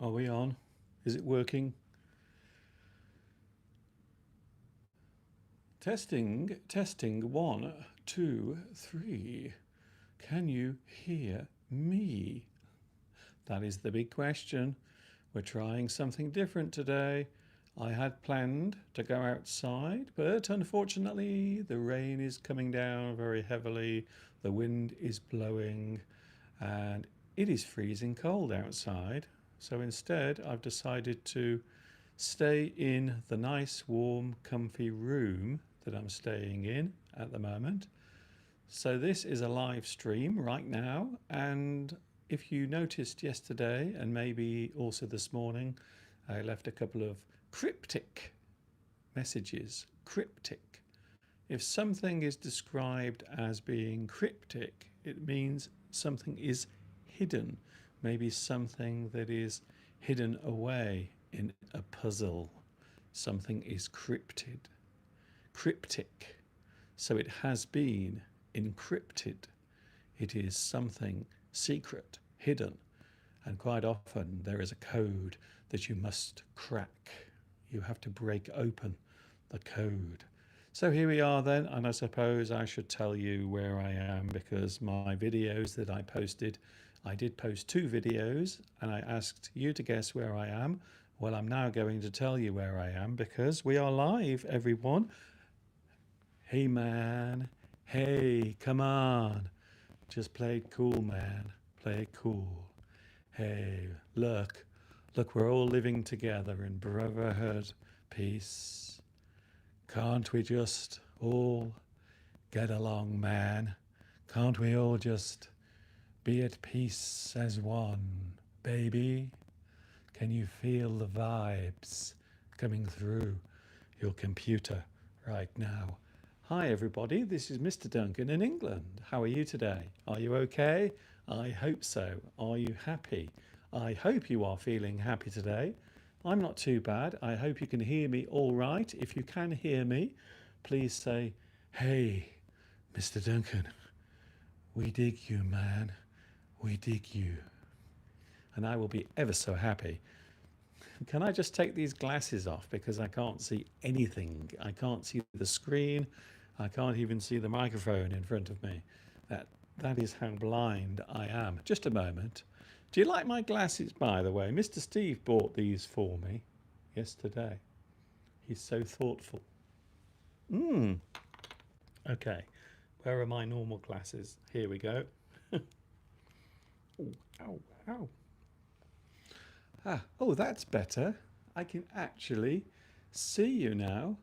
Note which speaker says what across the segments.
Speaker 1: Are we on? Is it working? Testing, testing, 1, 2, 3. Can you hear me? That is the big question. We're trying something different today. I had planned to go outside, but unfortunately the rain is coming down very heavily, the wind is blowing, and it is freezing cold outside. So instead, I've decided to stay in the nice, warm, comfy room that I'm staying in at the moment. So this is a live stream right now, and if you noticed yesterday and maybe also this morning, I left a couple of cryptic messages. Cryptic. If something is described as being cryptic, it means something is hidden, maybe something that is hidden away in a puzzle. Something is cryptic. So it has been encrypted. It is something secret, hidden, and quite often there is a code that you must crack. You have to break open the code. So here we are then, and I suppose I should tell you where I am, because my videos that I posted, I did post 2 videos and I asked you to guess where I am. Well, I'm now going to tell you where I am because we are live, everyone. Hey man, hey, come on. Just play it cool, man. Play it cool. Hey, look, we're all living together in brotherhood, peace. Can't we just all get along, man? Can't we all just be at peace as one, baby? Can you feel the vibes coming through your computer right now? Hi everybody, this is Mr. Duncan in England. How are you today? Are you okay? I hope so. Are you happy? I hope you are feeling happy today. I'm not too bad. I hope you can hear me all right. If you can hear me, please say, hey, Mr. Duncan, we dig you, man. We dig you. And I will be ever so happy. Can I just take these glasses off because I can't see anything. I can't see the screen. I can't even see the microphone in front of me. That is how blind I am. Just a moment. Do you like my glasses, by the way? Mr. Steve bought these for me yesterday. He's so thoughtful. Okay, where are my normal glasses? Here we go. Ooh, ow, ow. Oh, that's better. I can actually see you now.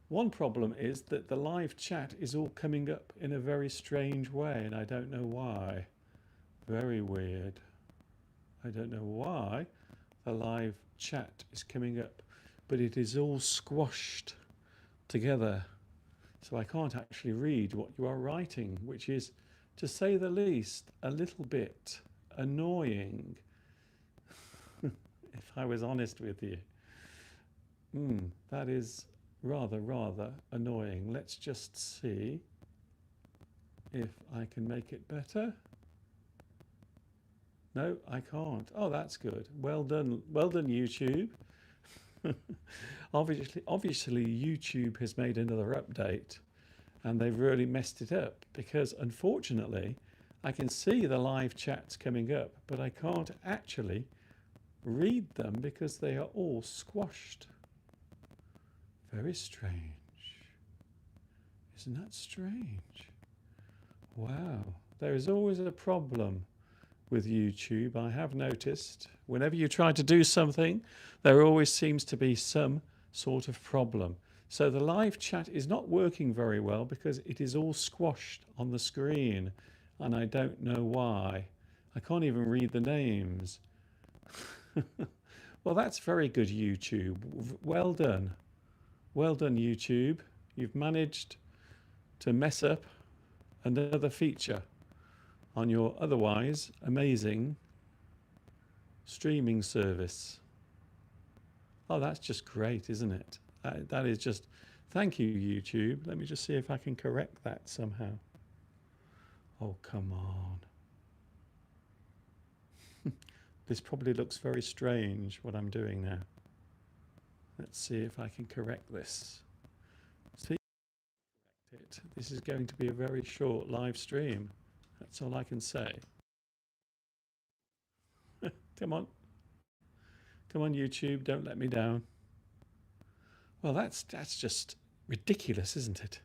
Speaker 1: One problem is that the live chat is all coming up in a very strange way, and I don't know why. Very weird. I don't know why the live chat is coming up, but it is all squashed together. So I can't actually read what you are writing, which is, to say the least, a little bit annoying, if I was honest with you. That is rather annoying. Let's just see if I can make it better. No, I can't. Oh, that's good. Well done, YouTube. Obviously, YouTube has made another update, and they've really messed it up, because unfortunately, I can see the live chats coming up, but I can't actually read them because they are all squashed. Very strange. Isn't that strange? Wow. There is always a problem with YouTube, I have noticed. Whenever you try to do something, there always seems to be some sort of problem. So the live chat is not working very well because it is all squashed on the screen, and I don't know why. I can't even read the names. Well, that's very good, YouTube. Well done. Well done, YouTube. You've managed to mess up another feature on your otherwise amazing streaming service. Oh, that's just great, isn't it? That is just, thank you, YouTube. Let me just see if I can correct that somehow. Oh, come on. This probably looks very strange, what I'm doing now. Let's see if I can correct this. See, this is going to be a very short live stream. That's all I can say. Come on. Come on, YouTube, don't let me down. Well, that's just ridiculous, isn't it?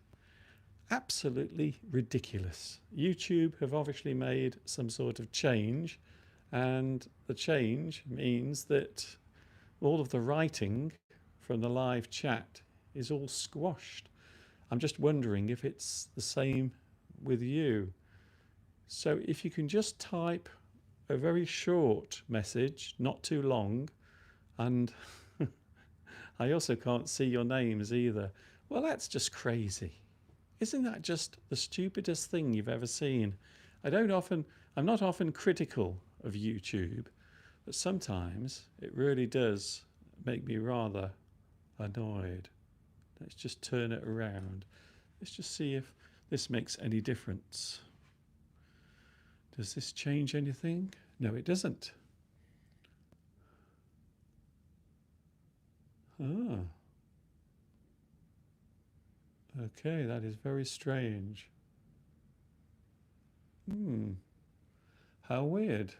Speaker 1: Absolutely ridiculous. YouTube have obviously made some sort of change, and the change means that all of the writing from the live chat is all squashed. I'm just wondering if it's the same with you. So if you can just type a very short message, not too long, and I also can't see your names either. Well, that's just crazy. Isn't that just the stupidest thing you've ever seen? I'm not often critical of YouTube, but sometimes it really does make me rather annoyed. Let's just turn it around. Let's just see if this makes any difference. Does this change anything? No, it doesn't. Ah. Okay, that is very strange. How weird.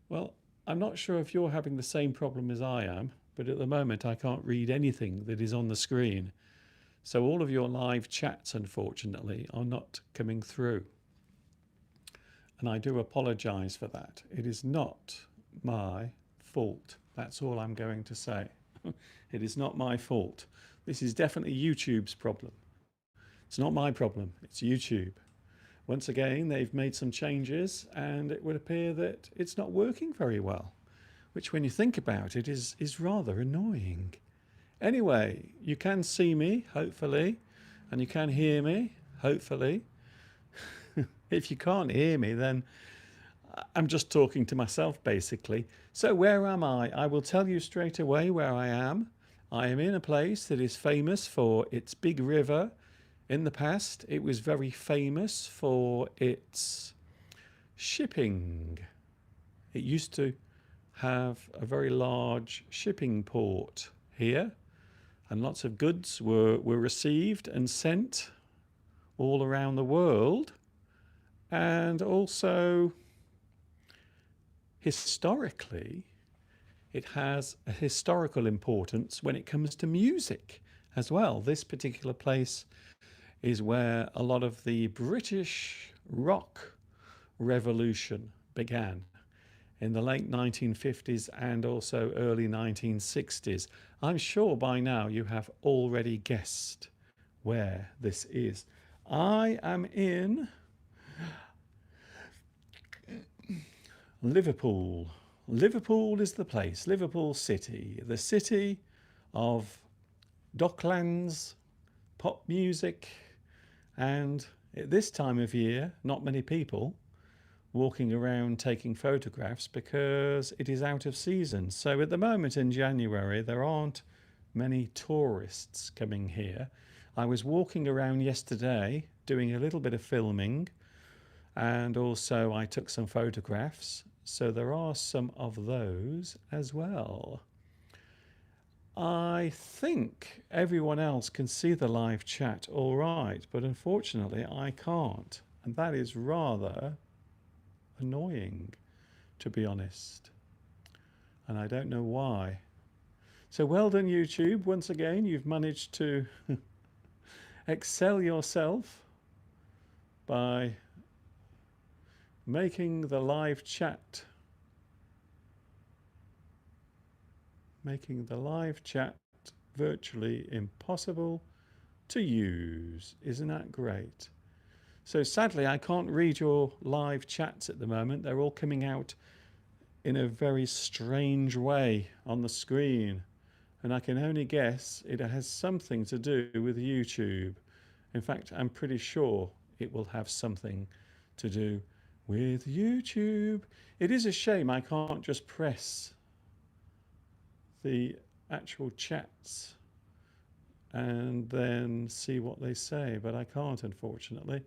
Speaker 1: Well, I'm not sure if you're having the same problem as I am, but at the moment I can't read anything that is on the screen. So all of your live chats, unfortunately, are not coming through. And I do apologize for that. It is not my fault. That's all I'm going to say. It is not my fault. This is definitely YouTube's problem. It's not my problem, it's YouTube. Once again, they've made some changes and it would appear that it's not working very well, which when you think about it is rather annoying. Anyway, you can see me, hopefully, and you can hear me, hopefully. If you can't hear me, then I'm just talking to myself, basically. So where am I? I will tell you straight away where I am. I am in a place that is famous for its big river. In the past, it was very famous for its shipping. It used to have a very large shipping port here, and lots of goods were received and sent all around the world. And also, historically, it has a historical importance when it comes to music as well. This particular place is where a lot of the British rock revolution began in the late 1950s and also early 1960s. I'm sure by now you have already guessed where this is. I am in Liverpool. Liverpool is the place, Liverpool City, the city of Docklands, pop music, and at this time of year, not many people walking around taking photographs because it is out of season. So at the moment in January, there aren't many tourists coming here. I was walking around yesterday doing a little bit of filming, and also I took some photographs. So there are some of those as well. I think everyone else can see the live chat all right, but unfortunately I can't. And that is rather annoying, to be honest. And I don't know why. So well done, YouTube. Once again, you've managed to excel yourself by making the live chat virtually impossible to use. Isn't that great? So sadly, I can't read your live chats at the moment. They're all coming out in a very strange way on the screen. And I can only guess it has something to do with YouTube. In fact, I'm pretty sure it will have something to do with YouTube. It is a shame I can't just press the actual chats and then see what they say, but I can't, unfortunately.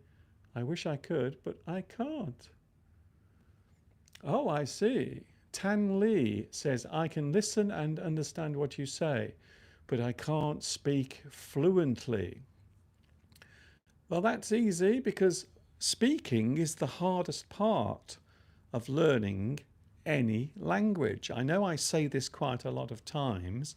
Speaker 1: I wish I could, but I can't. Oh, I see. Tan Lee says, I can listen and understand what you say, but I can't speak fluently. Well, that's easy because speaking is the hardest part of learning any language. I know I say this quite a lot of times,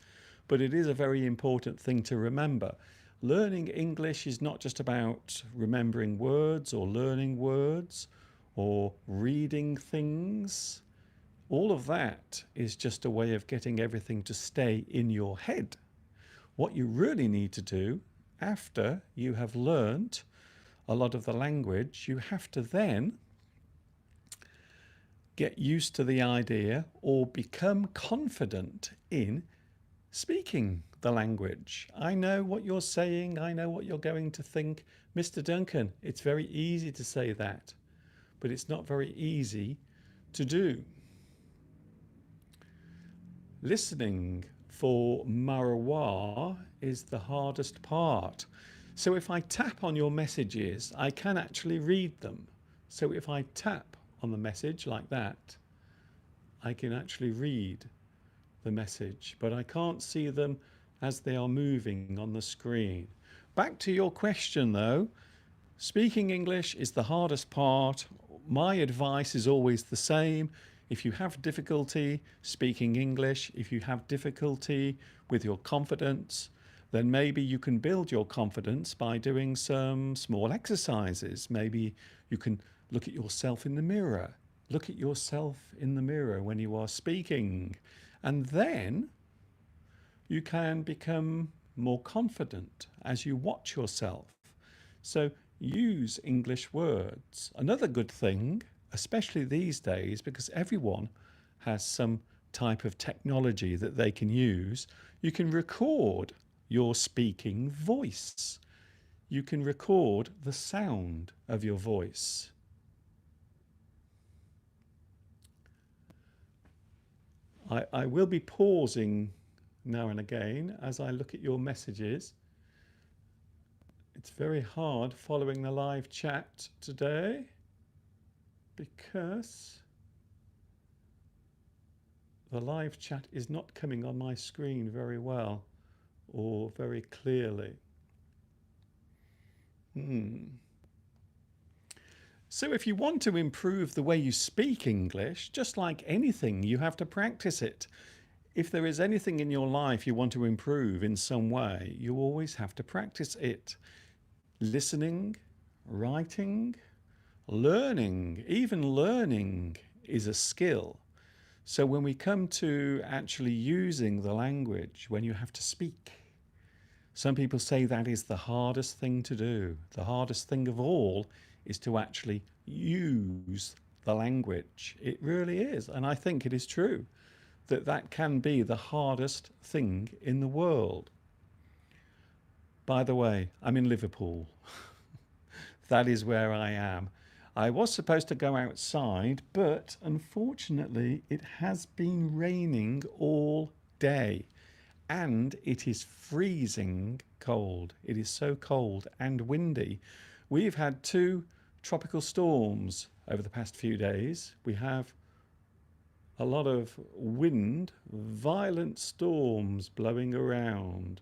Speaker 1: but it is a very important thing to remember. Learning English is not just about remembering words or learning words or reading things. All of that is just a way of getting everything to stay in your head. What you really need to do after you have learnt a lot of the language, you have to then get used to the idea or become confident in speaking the language. I know what you're saying. I know what you're going to think. Mr. Duncan, it's very easy to say that, but it's not very easy to do. Listening for Marwa is the hardest part. So if I tap on your messages, I can actually read them. So if I tap on the message like that, I can actually read the message, but I can't see them as they are moving on the screen. Back to your question though, speaking English is the hardest part. My advice is always the same. If you have difficulty speaking English, if you have difficulty with your confidence, then maybe you can build your confidence by doing some small exercises. Maybe you can look at yourself in the mirror. Look at yourself in the mirror when you are speaking. And then you can become more confident as you watch yourself. So use English words. Another good thing, especially these days, because everyone has some type of technology that they can use, you can record your speaking voice. You can record the sound of your voice. I will be pausing now and again as I look at your messages. It's very hard following the live chat today because the live chat is not coming on my screen very well or very clearly. So if you want to improve the way you speak English, just like anything, you have to practice it. If there is anything in your life you want to improve in some way, you always have to practice it. Listening, writing, learning, even learning is a skill. So when we come to actually using the language, when you have to speak, some people say that is the hardest thing to do. The hardest thing of all is to actually use the language. It really is. And I think it is true that that can be the hardest thing in the world. By the way, I'm in Liverpool. That is where I am. I was supposed to go outside, but unfortunately it has been raining all day and it is freezing cold. It is so cold and windy. We've had 2 tropical storms over the past few days. We have a lot of wind, violent storms blowing around.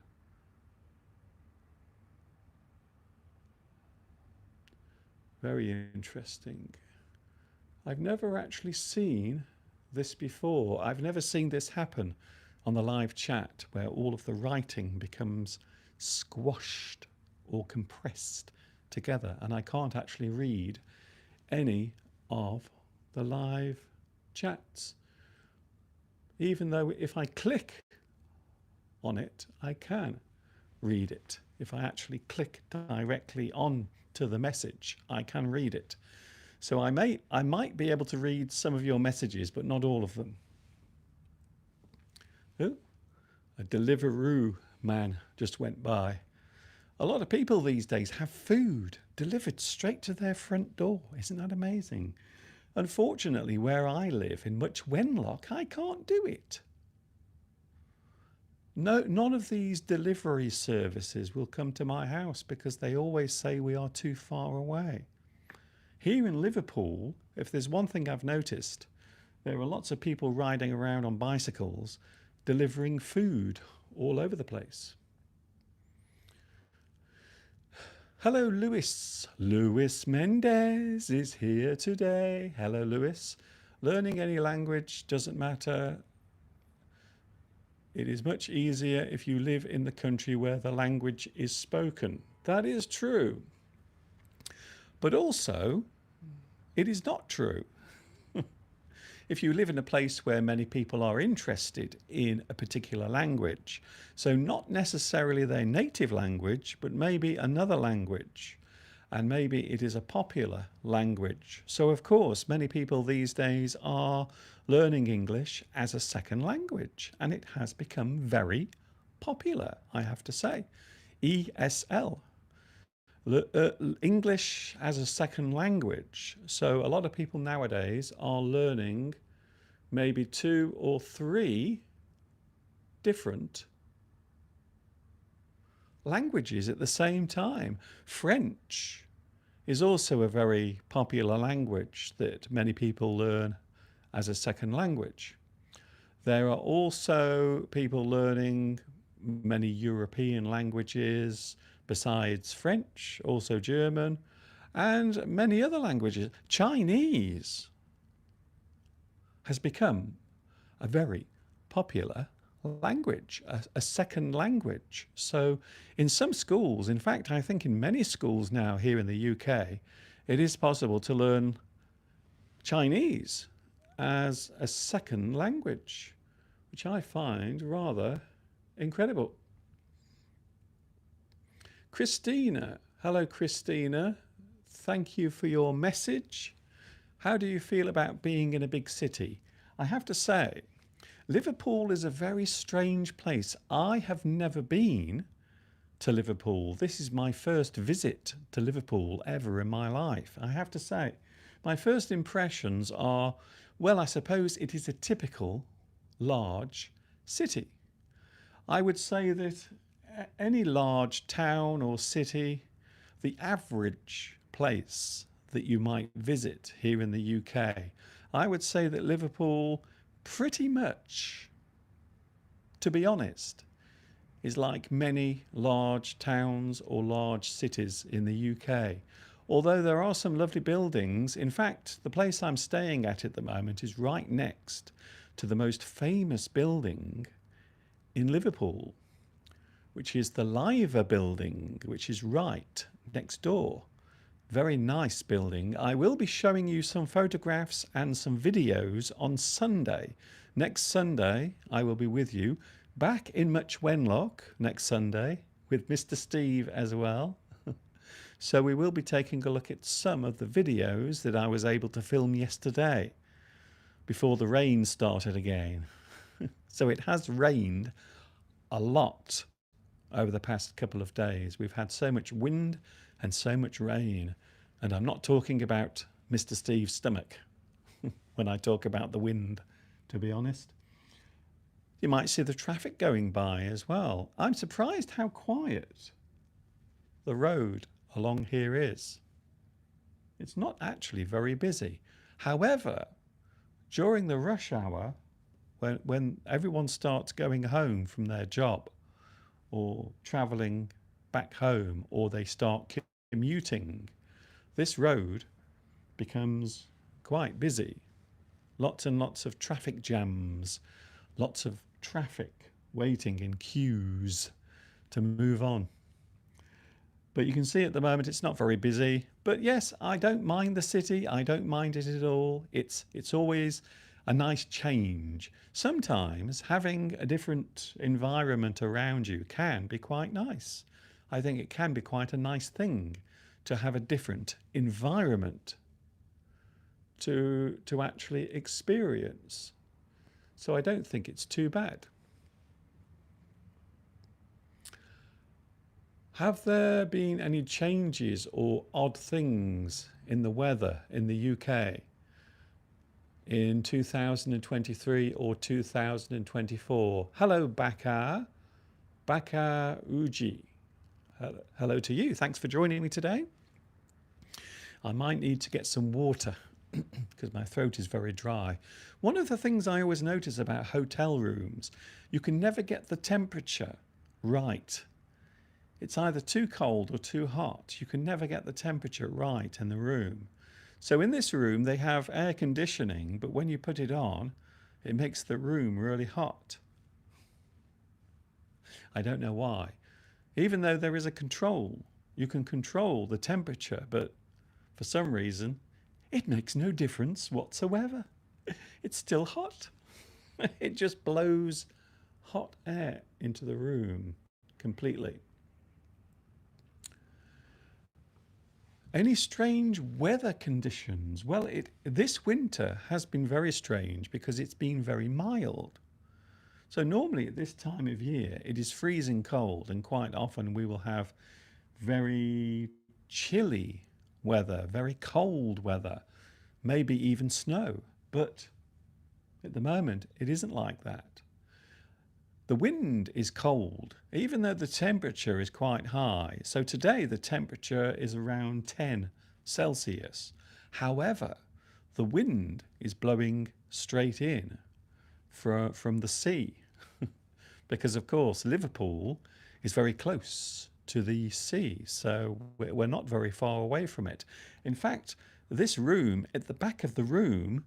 Speaker 1: Very interesting. I've never actually seen this before. I've never seen this happen on the live chat where all of the writing becomes squashed or compressed together and I can't actually read any of the live chats. Even though if I click on it, I can read it. If I actually click directly on to the message, I can read it. So I might be able to read some of your messages, but not all of them. Oh, a Deliveroo man just went by. A lot of people these days have food delivered straight to their front door. Isn't that amazing? Unfortunately, where I live in Much Wenlock, I can't do it. No, none of these delivery services will come to my house because they always say we are too far away. Here in Liverpool, if there's one thing I've noticed, There are lots of people riding around on bicycles delivering food all over the place. Hello, Luis. Luis Mendez is here today. Hello, Luis. Learning any language doesn't matter. It is much easier if you live in the country where the language is spoken. That is true. But also, it is not true. If you live in a place where many people are interested in a particular language, so not necessarily their native language, but maybe another language, and maybe it is a popular language. So of course, many people these days are learning English as a second language, and it has become very popular, I have to say. ESL. English as a second language. So a lot of people nowadays are learning maybe 2 or 3 different languages at the same time. French is also a very popular language that many people learn as a second language. There are also people learning many European languages besides French, also German, and many other languages. Chinese has become a very popular language, a second language. So in some schools, in fact, I think in many schools now here in the UK, it is possible to learn Chinese as a second language, which I find rather incredible. Christina. Hello, Christina. Thank you for your message. How do you feel about being in a big city? I have to say, Liverpool is a very strange place. I have never been to Liverpool. This is my first visit to Liverpool ever in my life. I have to say, my first impressions are, well, I suppose it is a typical large city. I would say that any large town or city, the average place that you might visit here in the UK, I would say that Liverpool pretty much, to be honest, is like many large towns or large cities in the UK. Although there are some lovely buildings, in fact, the place I'm staying at the moment is right next to the most famous building in Liverpool, which is the Liver building, which is right next door. Very nice building. I will be showing you some photographs and some videos on Sunday. Next Sunday, I will be with you back in Much Wenlock next Sunday with Mr. Steve as well. So we will be taking a look at some of the videos that I was able to film yesterday before the rain started again. So it has rained a lot over the past couple of days. We've had so much wind and so much rain, and I'm not talking about Mr. Steve's stomach when I talk about the wind, to be honest. You might see the traffic going by as well. I'm surprised how quiet the road along here is. It's not actually very busy. However, during the rush hour, when everyone starts going home from their job or traveling back home, or they start commuting, this road becomes quite busy. Lots and lots of traffic jams, lots of traffic waiting in queues to move on. But you can see at the moment it's not very busy. But yes, I don't mind the city. I don't mind it at all. It's always a nice change. Sometimes having a different environment around you can be quite nice. I think it can be quite a nice thing to have a different environment to actually experience. So I don't think it's too bad. Have there been any changes or odd things in the weather in the UK in 2023 or 2024? Hello, Bakar Uji. Hello to you. Thanks for joining me today. I might need to get some water because my throat is very dry. One of the things I always notice about hotel rooms, you can never get the temperature right. It's either too cold or too hot. You can never get the temperature right in the room. So in this room, they have air conditioning, but when you put it on, it makes the room really hot. I don't know why. Even though there is a control, you can control the temperature, but for some reason, it makes no difference whatsoever. It's still hot. It just blows hot air into the room completely. Any strange weather conditions? Well, this winter has been very strange because it's been very mild. So normally at this time of year, it is freezing cold, and quite often we will have very chilly weather, very cold weather, maybe even snow. But at the moment, it isn't like that. The wind is cold, even though the temperature is quite high. So today the temperature is around 10 Celsius. However, the wind is blowing straight in from the sea because, of course, Liverpool is very close to the sea, so we're not very far away from it. In fact, this room, at the back of the room,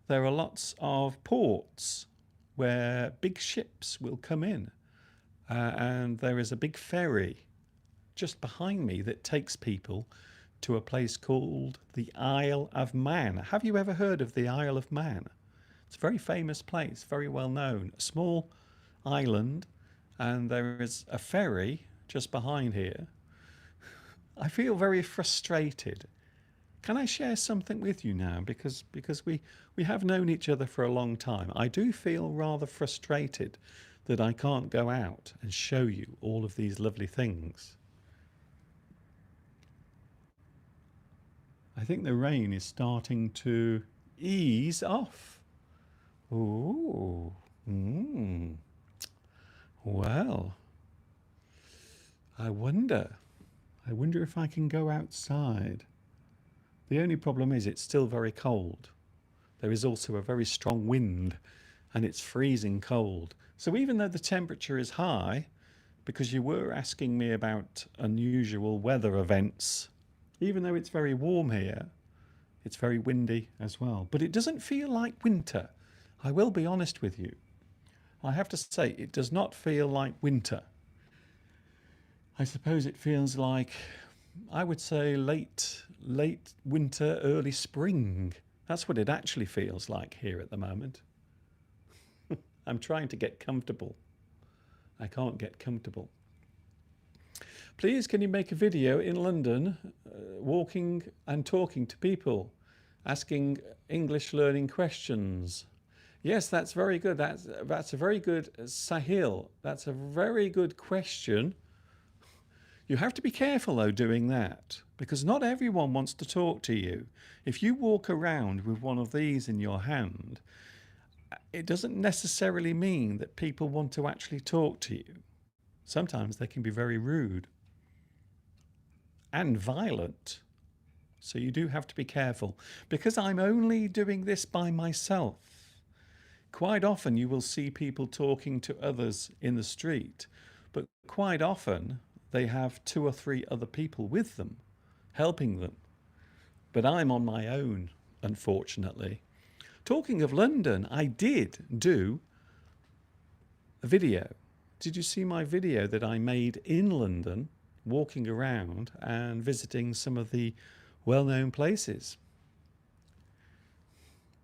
Speaker 1: there are lots of ports where big ships will come in. And there is a big ferry just behind me that takes people to a place called the Isle of Man. Have you ever heard of the Isle of Man? It's a very famous place, very well known. A small island, and there is a ferry just behind here. I feel very frustrated. Can I share something with you now? Because we have known each other for a long time. I do feel rather frustrated that I can't go out and show you all of these lovely things. I think the rain is starting to ease off. Ooh. Well, I wonder if I can go outside. The only problem is it's still very cold. There is also a very strong wind and it's freezing cold. So even though the temperature is high, because you were asking me about unusual weather events, even though it's very warm here, it's very windy as well. But it doesn't feel like winter. I will be honest with you. I have to say, it does not feel like winter. I suppose it feels like, I would say, late winter, early spring. That's what it actually feels like here at the moment. I'm trying to get comfortable. I can't get comfortable. Please, can you make a video in London walking and talking to people, asking English learning questions? Yes, that's very good. That's a very good, Sahil. That's a very good question. You have to be careful though doing that, because not everyone wants to talk to you. If you walk around with one of these in your hand, it doesn't necessarily mean that people want to actually talk to you. Sometimes they can be very rude and violent. So you do have to be careful. Because I'm only doing this by myself, quite often you will see people talking to others in the street, but quite often they have 2 or 3 other people with them, helping them. But I'm on my own, unfortunately. Talking of London, I did do a video. Did you see my video that I made in London, walking around and visiting some of the well-known places?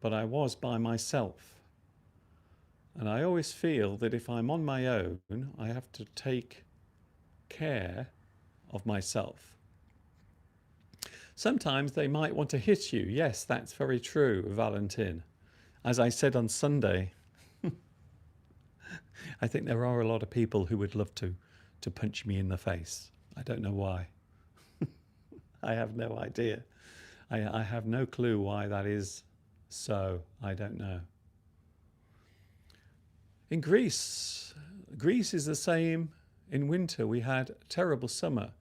Speaker 1: But I was by myself. And I always feel that if I'm on my own, I have to take care of myself. Sometimes they might want to hit you. Yes, that's very true, Valentin. As I said on Sunday, I think there are a lot of people who would love to punch me in the face. I don't know why. I have no idea. I have no clue why that is so. I don't know. In Greece is the same. In winter, we had a terrible summer,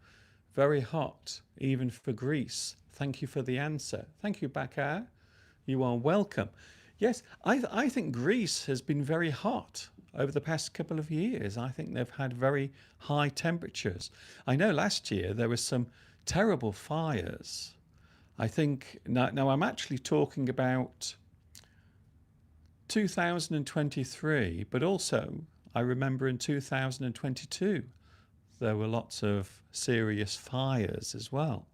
Speaker 1: very hot, even for Greece. Thank you for the answer. Thank you, Bakar. You are welcome. Yes, I think Greece has been very hot over the past couple of years. I think they've had very high temperatures. I know last year there was some terrible fires. I think now I'm actually talking about 2023, but also I remember in 2022 there were lots of serious fires as well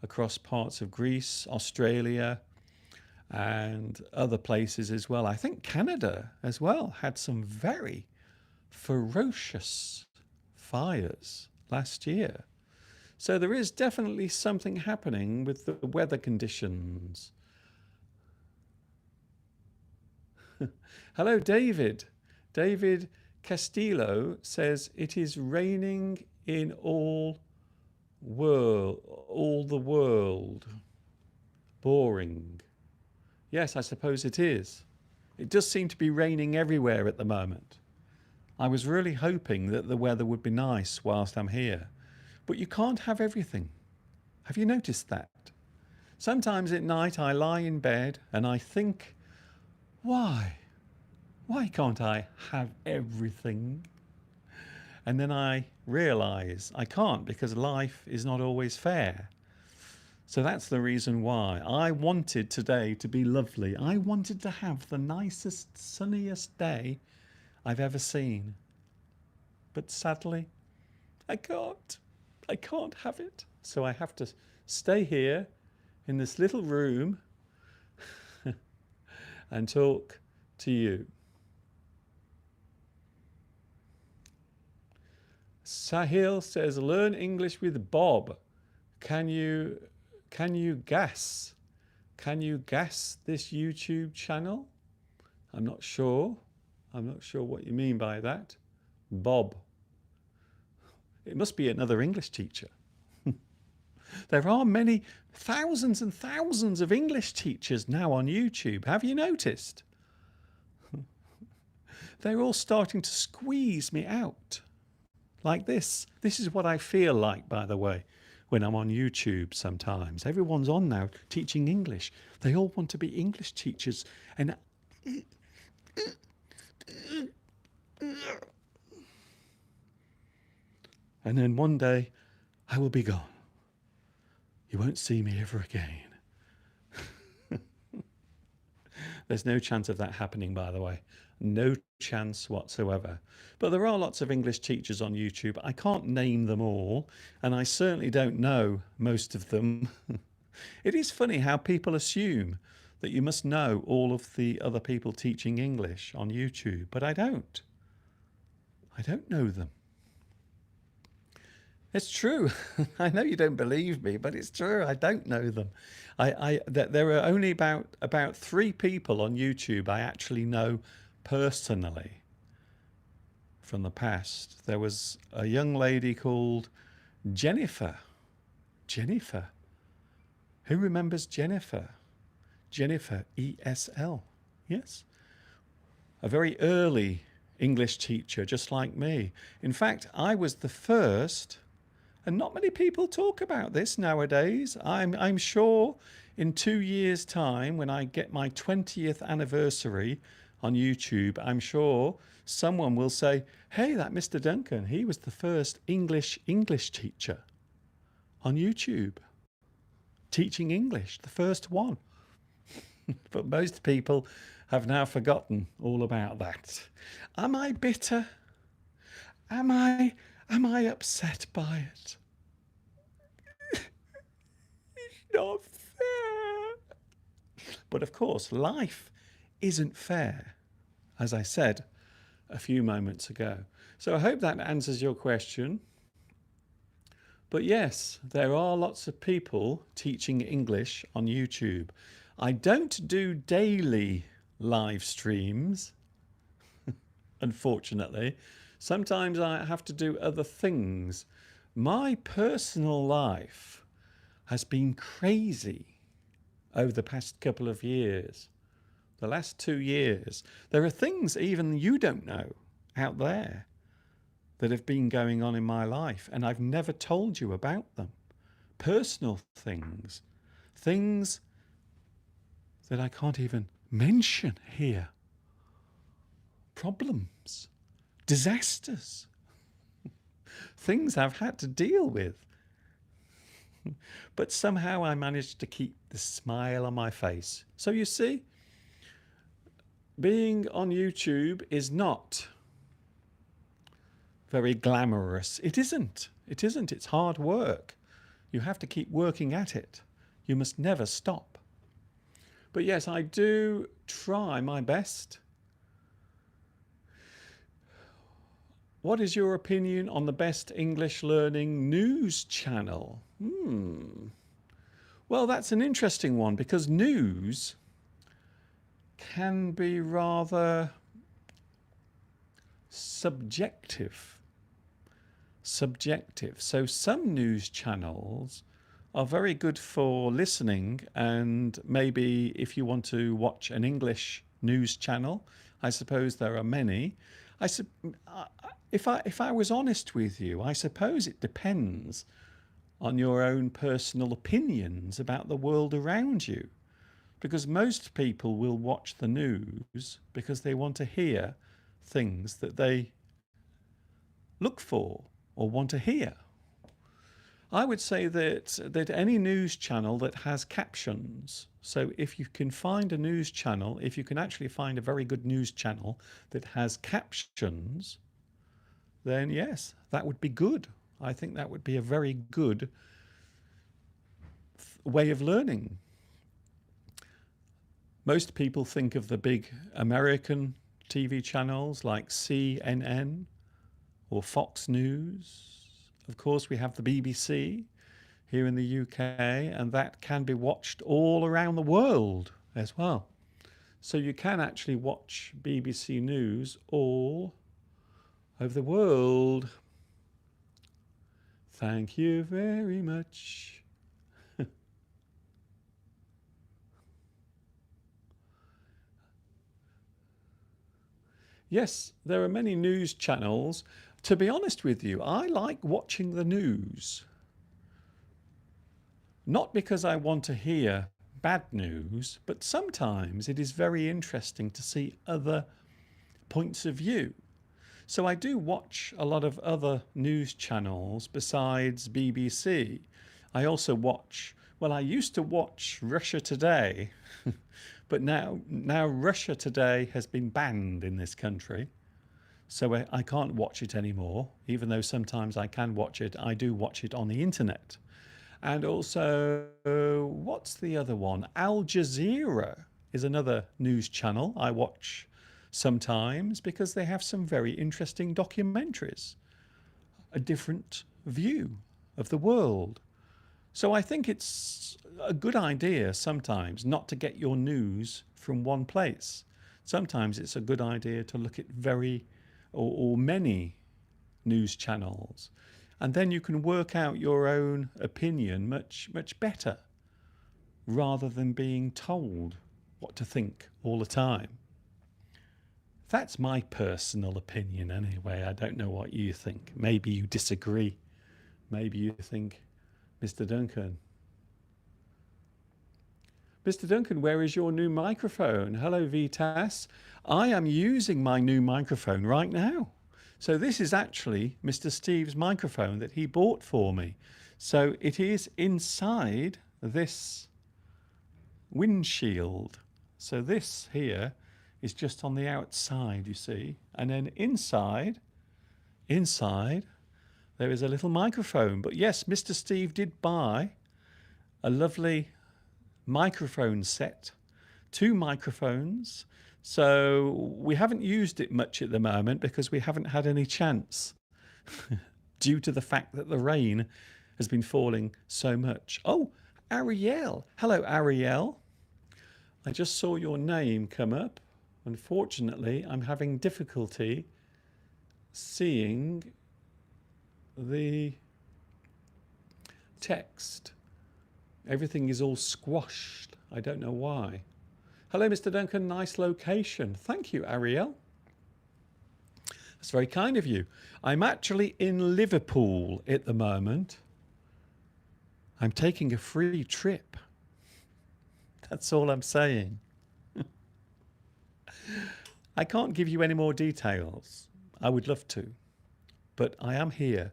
Speaker 1: across parts of Greece, Australia, and other places as well. I think Canada as well had some very ferocious fires last year. So there is definitely something happening with the weather conditions. Hello, David. David Castillo says it is raining in all the world. Boring. Yes, I suppose it is. It does seem to be raining everywhere at the moment. I was really hoping that the weather would be nice whilst I'm here, but you can't have everything. Have you noticed that? Sometimes at night I lie in bed and I think, why? Why can't I have everything? And then I realise I can't, because life is not always fair. So that's the reason why I wanted today to be lovely. I wanted to have the nicest, sunniest day I've ever seen. But sadly, I can't. I can't have it. So I have to stay here in this little room and talk to you. Sahil says, learn English with Bob. Can you guess? Can you guess this YouTube channel? I'm not sure. I'm not sure what you mean by that. Bob. It must be another English teacher. There are many thousands and thousands of English teachers now on YouTube. Have you noticed? They're all starting to squeeze me out. Like this. This is what I feel like, by the way, when I'm on YouTube sometimes. Everyone's on now teaching English. They all want to be English teachers. And then one day I will be gone. You won't see me ever again. There's no chance of that happening, by the way. No chance whatsoever. But there are lots of English teachers on YouTube. I can't name them all, and I certainly don't know most of them. It is funny how people assume that you must know all of the other people teaching English on YouTube, but I don't. I don't know them. It's true. I know you don't believe me, but it's true. I don't know them. There are only about 3 people on YouTube I actually know personally from the past. There was a young lady called Jennifer. Jennifer. Who remembers Jennifer? Jennifer ESL. Yes. A very early English teacher, just like me. In fact, I was the first. And not many people talk about this nowadays. I'm sure in 2 years' time, when I get my 20th anniversary on YouTube, I'm sure someone will say, hey, that Mr. Duncan, he was the first English teacher on YouTube. Teaching English, the first one. But most people have now forgotten all about that. Am I bitter? Am I upset by it? It's not fair. But of course, life isn't fair, as I said a few moments ago. So I hope that answers your question. But yes, there are lots of people teaching English on YouTube. I don't do daily live streams, unfortunately. Sometimes I have to do other things. My personal life has been crazy over the past couple of years. The last 2 years. There are things even you don't know out there that have been going on in my life, and I've never told you about them. Personal things. Things that I can't even mention here. Problems, disasters, things I've had to deal with. But somehow I managed to keep the smile on my face. So you see, being on YouTube is not very glamorous. It isn't. It isn't. It's hard work. You have to keep working at it. You must never stop. But yes, I do try my best. What is your opinion on the best English learning news channel? Well, that's an interesting one, because news can be rather subjective. So some news channels are very good for listening, and maybe if you want to watch an English news channel, I suppose there are many. If I was honest with you, I suppose it depends on your own personal opinions about the world around you, because most people will watch the news because they want to hear things that they look for or want to hear. I would say that any news channel that has captions, so if you can find a news channel, if you can actually find a very good news channel that has captions, then yes, that would be good. I think that would be a very good way of learning. Most people think of the big American TV channels like CNN or Fox News. Of course, we have the BBC here in the UK, and that can be watched all around the world as well. So you can actually watch BBC News all over the world. Thank you very much. Yes, there are many news channels. To be honest with you, I like watching the news. Not because I want to hear bad news, but sometimes it is very interesting to see other points of view. So I do watch a lot of other news channels besides BBC. I also watch, well, I used to watch Russia Today, but now Russia Today has been banned in this country. So I can't watch it anymore, even though sometimes I can watch it. I do watch it on the internet. And also, what's the other one? Al Jazeera is another news channel I watch sometimes because they have some very interesting documentaries, a different view of the world. So I think it's a good idea sometimes not to get your news from one place. Sometimes it's a good idea to look at many news channels, and then you can work out your own opinion much better, rather than being told what to think all the time. That's my personal opinion anyway. I don't know what you think. Maybe you disagree. Maybe you think, Mr. Duncan, where is your new microphone? Hello, Vitas. I am using my new microphone right now. So this is actually Mr. Steve's microphone that he bought for me. So it is inside this windshield. So this here is just on the outside, you see. And then inside, there is a little microphone. But yes, Mr. Steve did buy a lovely microphone set, 2 microphones. So we haven't used it much at the moment because we haven't had any chance due to the fact that the rain has been falling so much. Oh, Ariel. Hello, Ariel. I just saw your name come up. Unfortunately, I'm having difficulty seeing the text. Everything is all squashed. I don't know why. Hello, Mr. Duncan. Nice location. Thank you, Ariel. That's very kind of you. I'm actually in Liverpool at the moment. I'm taking a free trip. That's all I'm saying. I can't give you any more details. I would love to, but I am here.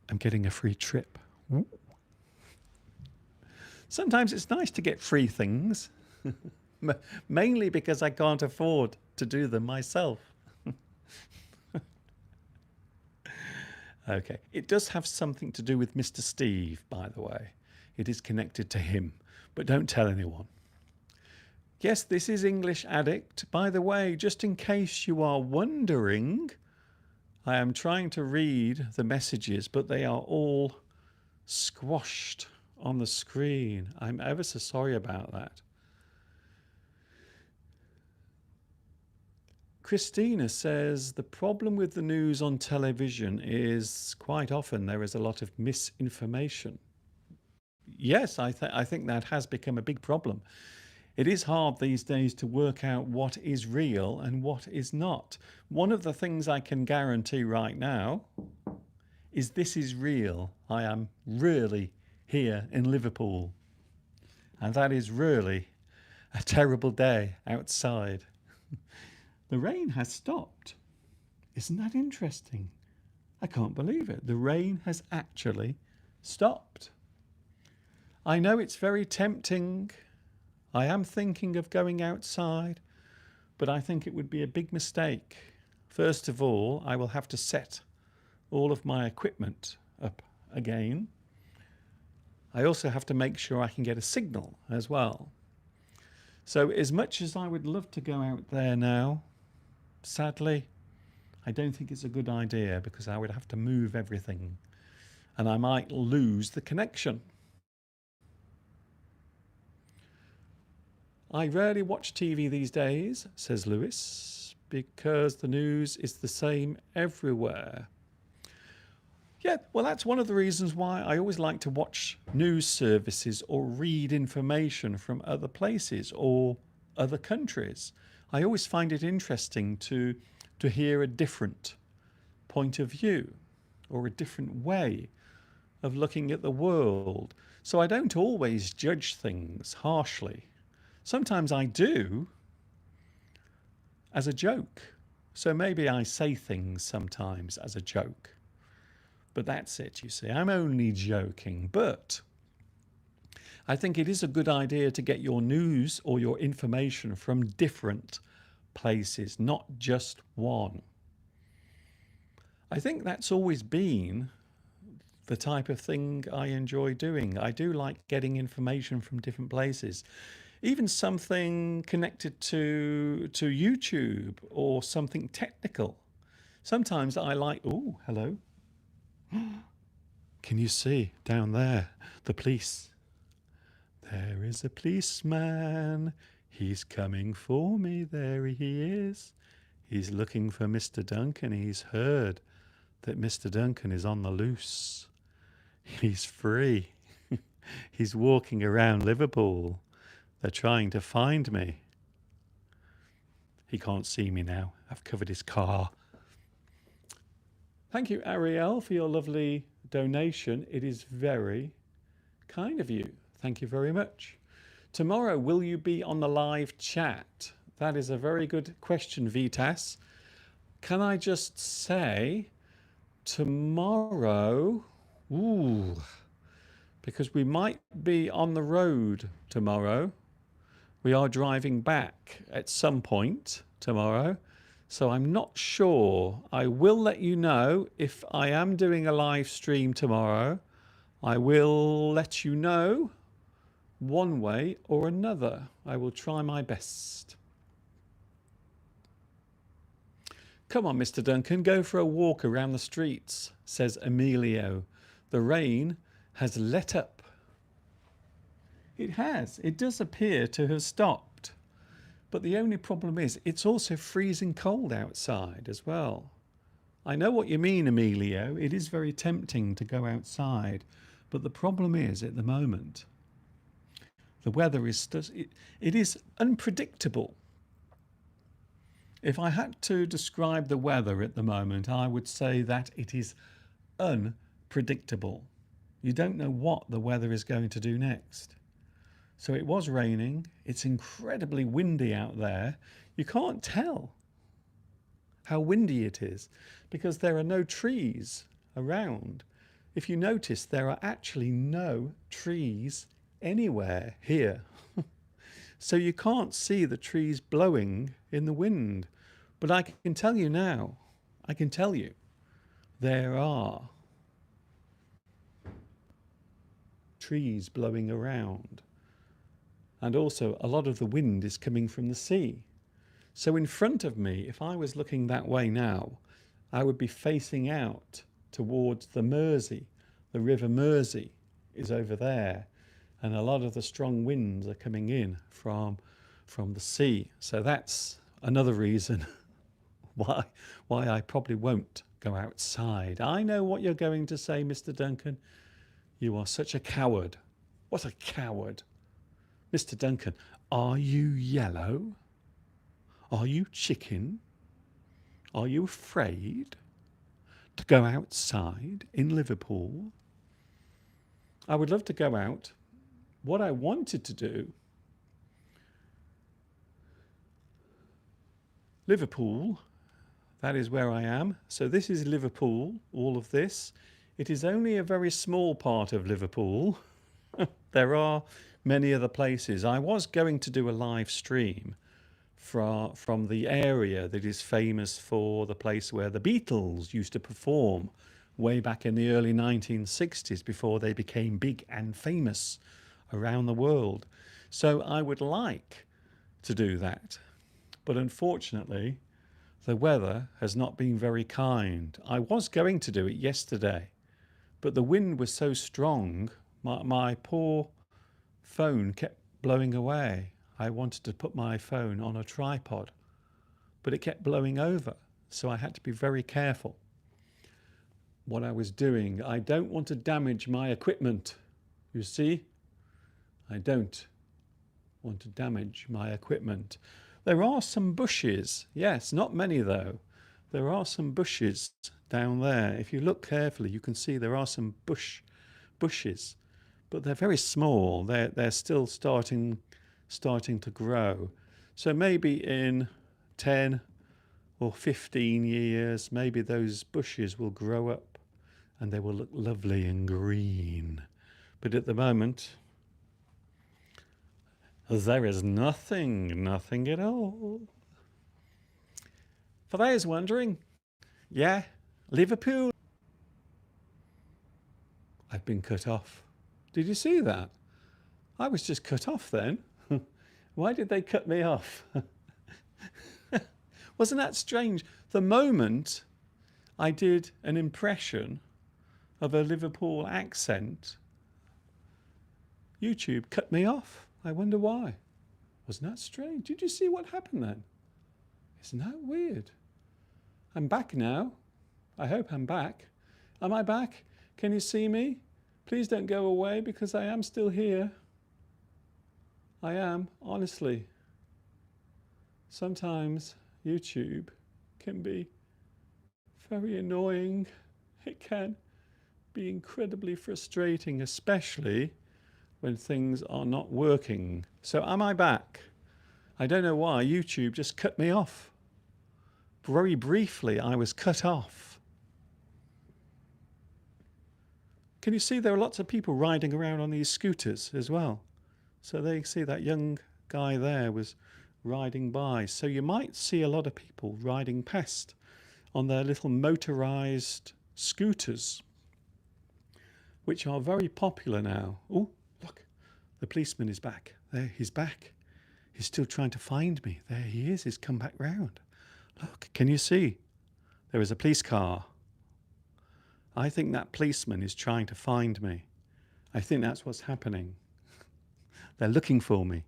Speaker 1: I'm getting a free trip. Ooh. Sometimes it's nice to get free things, mainly because I can't afford to do them myself. Okay, it does have something to do with Mr. Steve, by the way. It is connected to him, but don't tell anyone. Yes, this is English Addict. By the way, just in case you are wondering, I am trying to read the messages, but they are all squashed on the screen. I'm ever so sorry about that. Christina says the problem with the news on television is quite often there is a lot of misinformation. Yes, I think that has become a big problem. It is hard these days to work out what is real and what is not. One of the things I can guarantee right now is this is real. I am really here in Liverpool. And that is really a terrible day outside. The rain has stopped. Isn't that interesting? I can't believe it. The rain has actually stopped. I know it's very tempting. I am thinking of going outside, but I think it would be a big mistake. First of all, I will have to set all of my equipment up again. I also have to make sure I can get a signal as well. So as much as I would love to go out there now, sadly, I don't think it's a good idea because I would have to move everything and I might lose the connection. I rarely watch TV these days, says Lewis, because the news is the same everywhere. Yeah, well, that's one of the reasons why I always like to watch news services or read information from other places or other countries. I always find it interesting to hear a different point of view or a different way of looking at the world. So I don't always judge things harshly. Sometimes I do as a joke. So maybe I say things sometimes as a joke. But that's it, you see. I'm only joking. But I think it is a good idea to get your news or your information from different places, not just one. I think that's always been the type of thing I enjoy doing. I do like getting information from different places. Even something connected to YouTube or something technical. Sometimes I like, oh, hello. Can you see down there, the police? There is a policeman. He's coming for me. There he is. He's looking for Mr. Duncan. He's heard that Mr. Duncan is on the loose. He's free. He's walking around Liverpool. They're trying to find me. He can't see me now. I've covered his car. Thank you, Ariel, for your lovely donation. It is very kind of you. Thank you very much. Tomorrow, will you be on the live chat? That is a very good question, Vitas. Can I just say tomorrow, because we might be on the road tomorrow. We are driving back at some point tomorrow. So I'm not sure. I will let you know if I am doing a live stream tomorrow. I will let you know one way or another. I will try my best. Come on, Mr. Duncan, go for a walk around the streets, says Emilio. The rain has let up. It has. It does appear to have stopped. But the only problem is it's also freezing cold outside as well. I know what you mean, Emilio. It is very tempting to go outside. But the problem is at the moment, the weather is it is unpredictable. If I had to describe the weather at the moment, I would say that it is unpredictable. You don't know what the weather is going to do next. So it was raining. It's incredibly windy out there. You can't tell how windy it is because there are no trees around. If you notice, there are actually no trees anywhere here. So you can't see the trees blowing in the wind. But I can tell you now, I can tell you, there are trees blowing around. And also a lot of the wind is coming from the sea. So in front of me, if I was looking that way now, I would be facing out towards the Mersey. The River Mersey is over there. And a lot of the strong winds are coming in from the sea. So that's another reason why I probably won't go outside. I know what you're going to say, Mr. Duncan. You are such a coward. What a coward. Mr. Duncan, are you yellow? Are you chicken? Are you afraid to go outside in Liverpool? I would love to go out. What I wanted to do, Liverpool, that is where I am. So this is Liverpool, all of this. It is only a very small part of Liverpool. There are many other places. I was going to do a live stream from the area that is famous for the place where the Beatles used to perform way back in the early 1960s before they became big and famous around the world. So I would like to do that. But unfortunately, the weather has not been very kind. I was going to do it yesterday, but the wind was so strong, my poor phone kept blowing away. I wanted to put my phone on a tripod, but it kept blowing over. So I had to be very careful what I was doing. I don't want to damage my equipment. You see, I don't want to damage my equipment. There are some bushes. Yes, not many though. There are some bushes down there. If you look carefully, you can see there are some bushes, but they're very small. They're still starting to grow. So maybe in 10 or 15 years, maybe those bushes will grow up and they will look lovely and green. But at the moment, there is nothing at all. For those wondering, yeah, Liverpool. I've been cut off. Did you see that? I was just cut off then. Why did they cut me off? Wasn't that strange? The moment I did an impression of a Liverpool accent, YouTube cut me off. I wonder why. Wasn't that strange? Did you see what happened then? Isn't that weird? I'm back now. I hope I'm back. Am I back? Can you see me? Please don't go away because I am still here. I am, honestly. Sometimes YouTube can be very annoying. It can be incredibly frustrating, especially when things are not working. So am I back? I don't know why YouTube just cut me off. Very briefly, I was cut off. Can you see there are lots of people riding around on these scooters as well? So they see that young guy there was riding by. So you might see a lot of people riding past on their little motorized scooters, which are very popular now. Oh, look, the policeman is back. There, he's back. He's still trying to find me. There he is. He's come back round. Look, can you see? There is a police car. I think that policeman is trying to find me. I think that's what's happening. They're looking for me.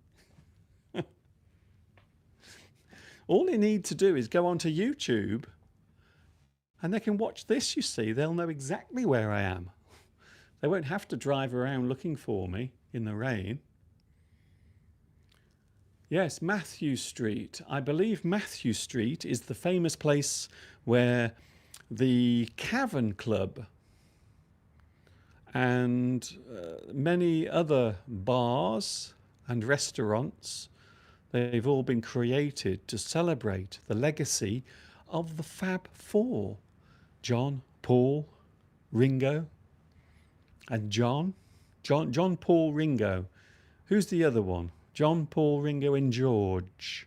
Speaker 1: All they need to do is go onto YouTube and they can watch this, you see. They'll know exactly where I am. They won't have to drive around looking for me in the rain. Yes, Mathew Street. I believe Mathew Street is the famous place where the Cavern Club and many other bars and restaurants. They've all been created to celebrate the legacy of the Fab Four: John, Paul, Ringo, and John, Paul, Ringo. Who's the other one? John, Paul, Ringo, and George.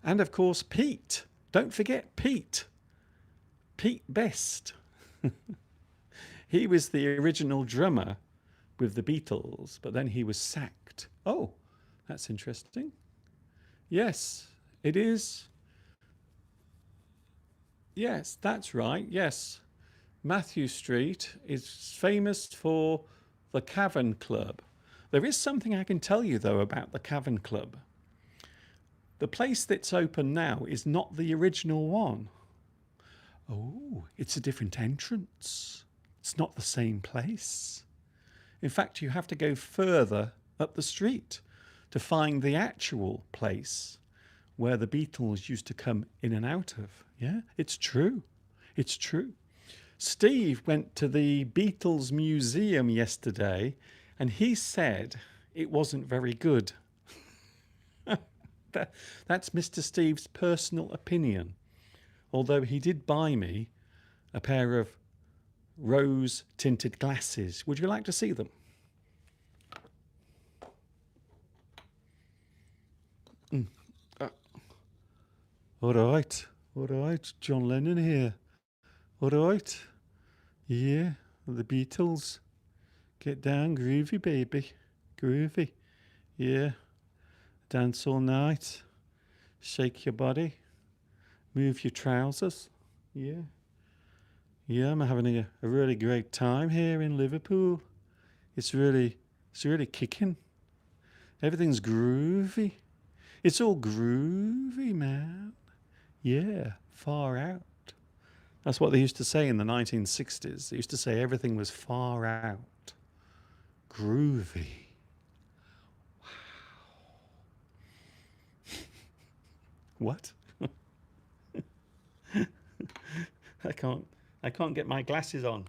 Speaker 1: And of course, Pete. Don't forget Pete. Pete Best. He was the original drummer with the Beatles, but then he was sacked. Oh, that's interesting. Yes, it is. Yes, that's right. Yes. Matthew Street is famous for the Cavern Club. There is something I can tell you, though, about the Cavern Club. The place that's open now is not the original one. Oh, it's a different entrance. It's not the same place. In fact, you have to go further up the street to find the actual place where the Beatles used to come in and out of. Yeah, it's true. It's true. Steve went to the Beatles Museum yesterday and he said it wasn't very good. That's Mr. Steve's personal opinion. Although he did buy me a pair of rose tinted glasses. Would you like to see them? All right, John Lennon here. All right, yeah, the Beatles. Get down, groovy, baby, groovy. Yeah, dance all night, shake your body, move your trousers. Yeah, I'm having a really great time here in Liverpool. It's really kicking. Everything's groovy. It's all groovy, man. Yeah, far out. That's what they used to say in the 1960s. They used to say everything was far out. Groovy. Wow. What? I can't get my glasses on.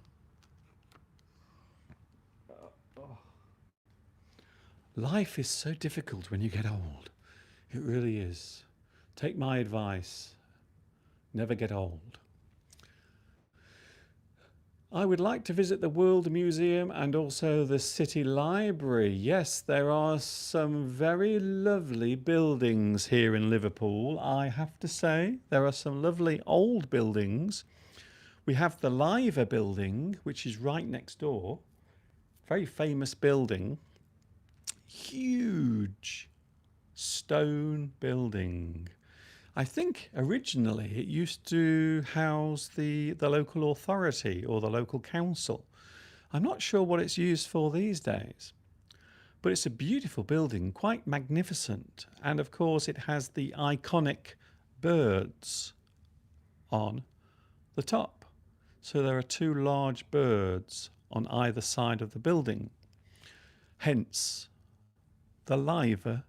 Speaker 1: Life is so difficult when you get old. It really is. Take my advice. Never get old. I would like to visit the World Museum and also the City Library. Yes, there are some very lovely buildings here in Liverpool. I have to say, there are some lovely old buildings. We have the Liver building, which is right next door. Very famous building. Huge stone building. I think originally it used to house the local authority or the local council. I'm not sure what it's used for these days, but it's a beautiful building, quite magnificent. And of course it has the iconic birds on the top. So there are two large birds on either side of the building. Hence the Liver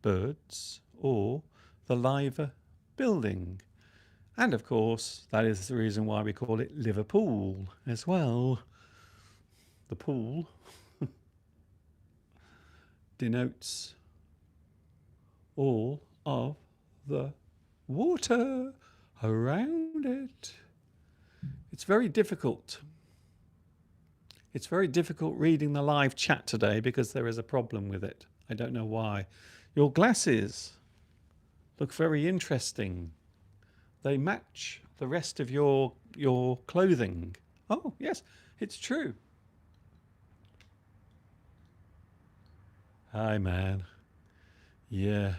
Speaker 1: birds or the Liver building. And of course, that is the reason why we call it Liverpool as well. The pool denotes all of the water around it. It's very difficult. It's very difficult reading the live chat today because there is a problem with it. I don't know why. Your glasses look very interesting. They match the rest of your clothing. Oh, yes, it's true. Hi, man. Yeah,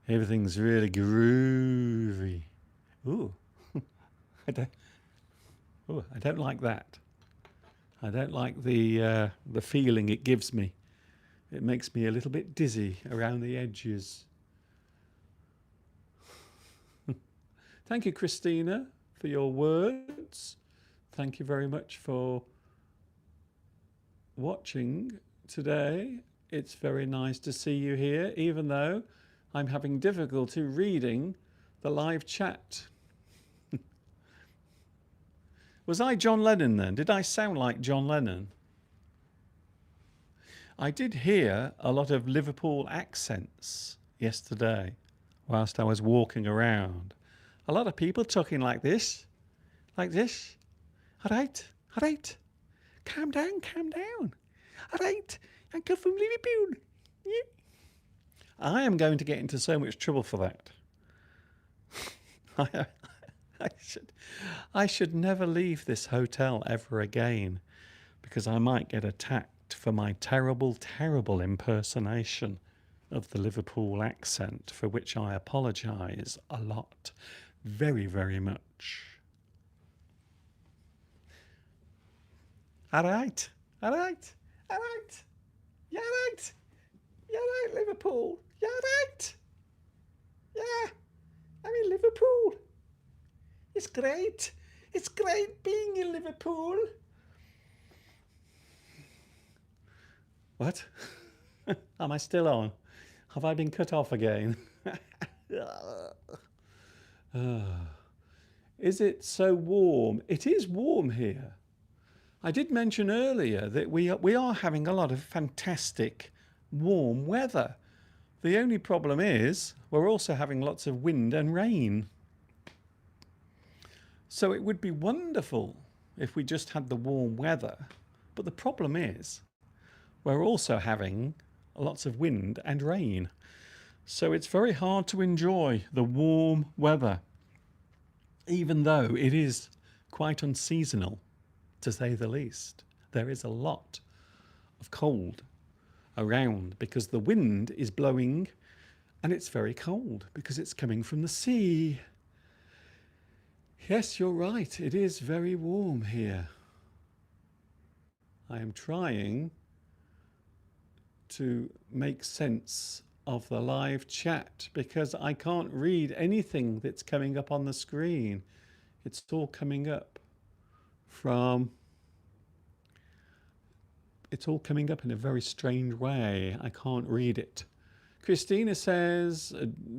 Speaker 1: everything's really groovy. Ooh, I don't like that. I don't like the feeling it gives me. It makes me a little bit dizzy around the edges. Thank you, Christina, for your words. Thank you very much for watching today. It's very nice to see you here, even though I'm having difficulty reading the live chat. Was I John Lennon then? Did I sound like John Lennon? I did hear a lot of Liverpool accents yesterday whilst I was walking around. A lot of people talking like this, like this. All right, calm down, calm down. All right, I come from Liverpool. Yeah. I am going to get into so much trouble for that. I, I should never leave this hotel ever again because I might get attacked for my terrible, terrible impersonation of the Liverpool accent, for which I apologise a lot, very, very much. All right, all right, all right. Yeah, right. Yeah, right, Liverpool. Yeah, right. Yeah, I'm in Liverpool. It's great. It's great being in Liverpool. What? Am I still on? Have I been cut off again? Is it so warm? It is warm here. I did mention earlier that we are having a lot of fantastic warm weather. The only problem is we're also having lots of wind and rain. So it would be wonderful if we just had the warm weather. But the problem is we're also having lots of wind and rain. So it's very hard to enjoy the warm weather, even though it is quite unseasonal, to say the least. There is a lot of cold around because the wind is blowing and it's very cold because it's coming from the sea. Yes, you're right. It is very warm here. I am trying to make sense of the live chat because I can't read anything that's coming up on the screen. It's all coming up it's all coming up in a very strange way. I can't read it. Christina says,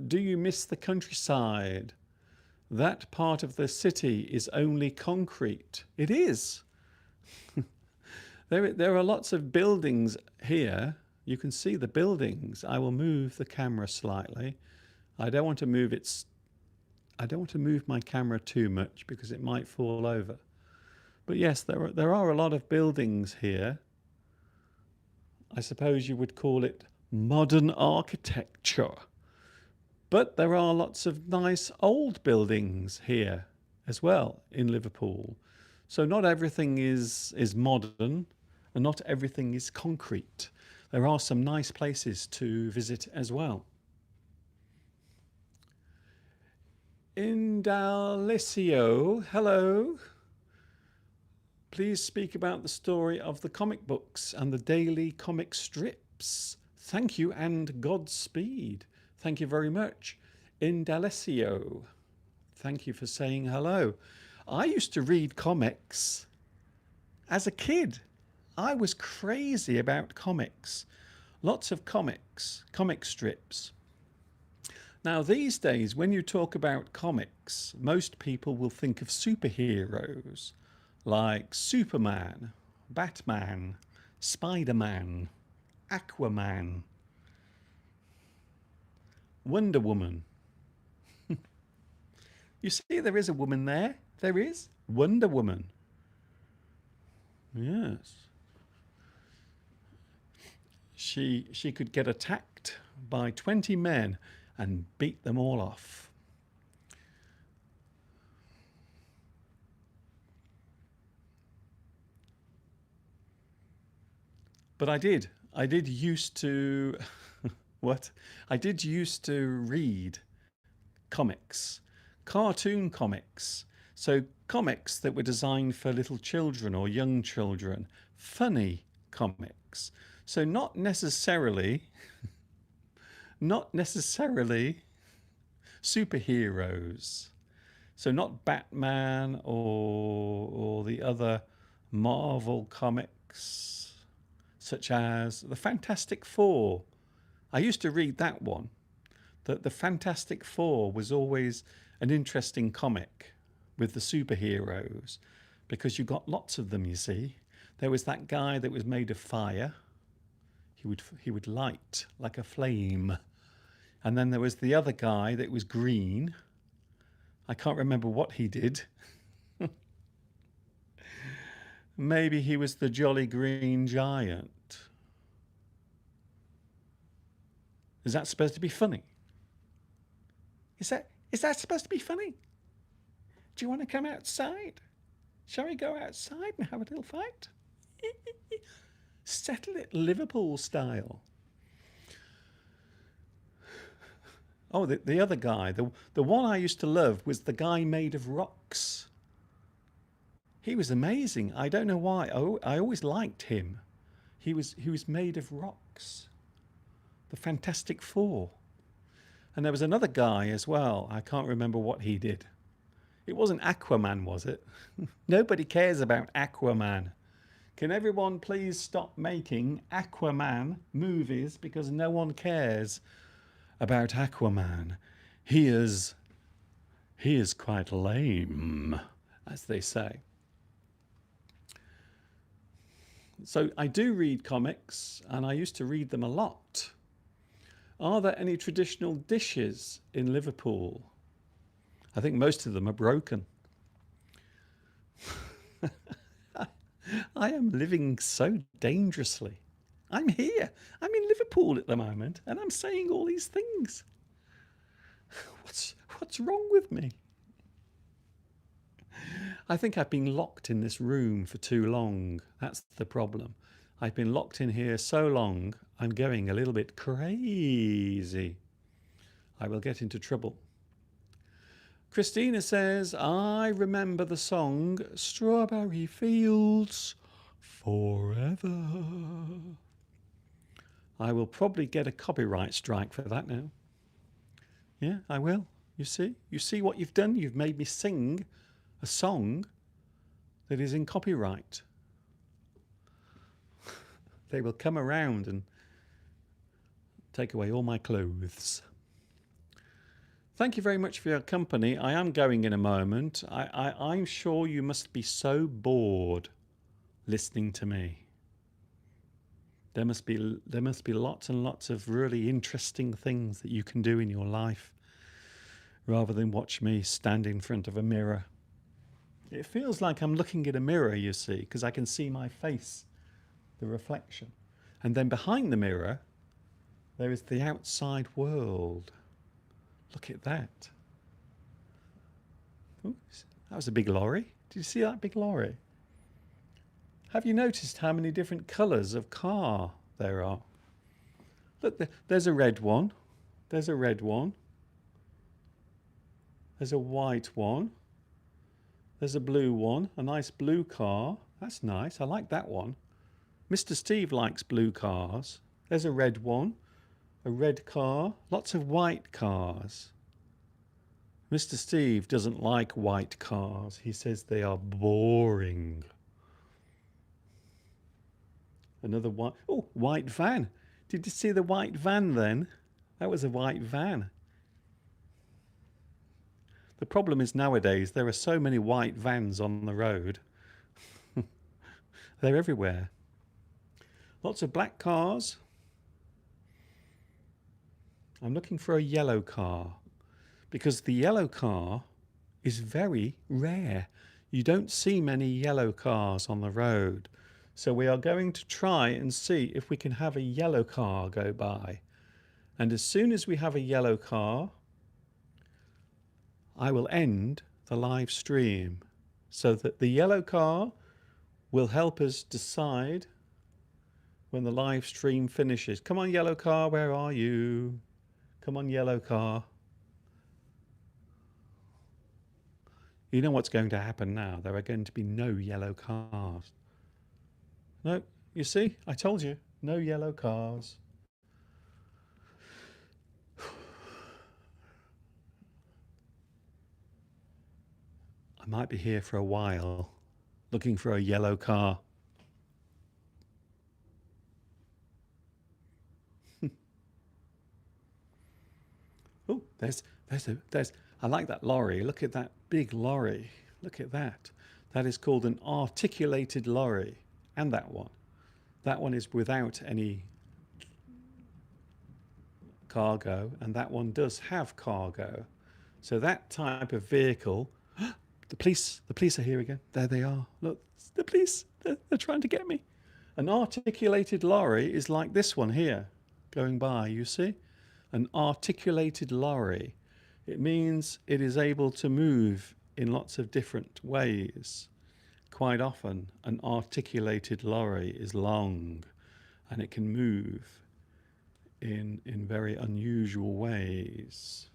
Speaker 1: do you miss the countryside? That part of the city is only concrete. It is. There are lots of buildings here. You can see the buildings. I will move the camera slightly. I don't want to move my camera too much because it might fall over. But yes, there are a lot of buildings here. I suppose you would call it modern architecture. But there are lots of nice old buildings here as well in Liverpool. So not everything is modern and not everything is concrete. There are some nice places to visit as well. Indalecio, hello. Please speak about the story of the comic books and the daily comic strips. Thank you and Godspeed. Thank you very much. Indalecio, thank you for saying hello. I used to read comics as a kid. I was crazy about comics. Lots of comics, comic strips. Now these days, when you talk about comics, most people will think of superheroes like Superman, Batman, Spider-Man, Aquaman, Wonder Woman. You see, there is a woman there. There is Wonder Woman. Yes. She could get attacked by 20 men and beat them all off. But I did used to what? I did used to read comics, cartoon comics. So comics that were designed for little children or young children, funny comics. So not necessarily superheroes. So not Batman or the other Marvel comics, such as the Fantastic Four. I used to read that one. The Fantastic Four was always an interesting comic with the superheroes because you got lots of them, you see. There was that guy that was made of fire. He would light like a flame. And then there was the other guy that was green. I can't remember what he did. Maybe he was the Jolly Green Giant. Is that supposed to be funny? Is that supposed to be funny? Do you want to come outside? Shall we go outside and have a little fight? Settle it Liverpool style. Oh, the other guy, the one I used to love was the guy made of rocks. He was amazing. I don't know why. I always liked him. He was made of rocks. The Fantastic Four. And there was another guy as well. I can't remember what he did. It wasn't Aquaman, was it? Nobody cares about Aquaman. Can everyone please stop making Aquaman movies, because no one cares about Aquaman. He is quite lame, as they say. So I do read comics, and I used to read them a lot. Are there any traditional dishes in Liverpool? I think most of them are broken. I am living so dangerously. I'm here. I'm in Liverpool at the moment, and I'm saying all these things. What's wrong with me? I think I've been locked in this room for too long. That's the problem. I've been locked in here so long, I'm going a little bit crazy. I will get into trouble. Christina says, I remember the song Strawberry Fields Forever. I will probably get a copyright strike for that now. Yeah, I will. You see what you've done? You've made me sing a song that is in copyright. They will come around and take away all my clothes. Thank you very much for your company. I am going in a moment. I'm sure you must be so bored listening to me. There must be lots and lots of really interesting things that you can do in your life rather than watch me stand in front of a mirror. It feels like I'm looking at a mirror, you see, because I can see my face, the reflection. And then behind the mirror, there is the outside world. Look at that. Ooh, that was a big lorry. Did you see that big lorry? Have you noticed how many different colours of car there are? Look, there's a red one. There's a red one. There's a white one. There's a blue one, a nice blue car. That's nice. I like that one. Mr. Steve likes blue cars. There's a red one. A red car, lots of white cars. Mr. Steve doesn't like white cars. He says they are boring. Another one. Oh, white van. Did you see the white van then? That was a white van. The problem is nowadays there are so many white vans on the road. They're everywhere. Lots of black cars. I'm looking for a yellow car because the yellow car is very rare. You don't see many yellow cars on the road. So we are going to try and see if we can have a yellow car go by. And as soon as we have a yellow car, I will end the live stream so that the yellow car will help us decide when the live stream finishes. Come on, yellow car, where are you? Come on, yellow car. You know what's going to happen now. There are going to be no yellow cars. No, you see, I told you, no yellow cars. I might be here for a while, looking for a yellow car. Oh, I like that lorry. Look at that big lorry. Look at that. That is called an articulated lorry. And that one. That one is without any cargo, and that one does have cargo. So that type of vehicle, the police are here again. There they are. Look, the police, they're trying to get me. An articulated lorry is like this one here, going by, you see? An articulated lorry. It means it is able to move in lots of different ways. Quite often, an articulated lorry is long and it can move in very unusual ways.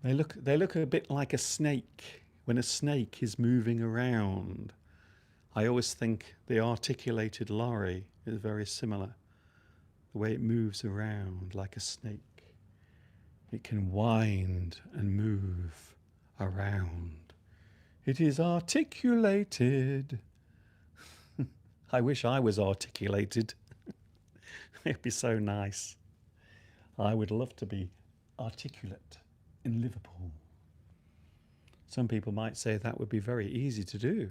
Speaker 1: They look a bit like a snake when a snake is moving around. I always think the articulated lorry is very similar. The way it moves around like a snake. It can wind and move around. It is articulated. I wish I was articulated. It'd be so nice. I would love to be articulate in Liverpool. Some people might say that would be very easy to do,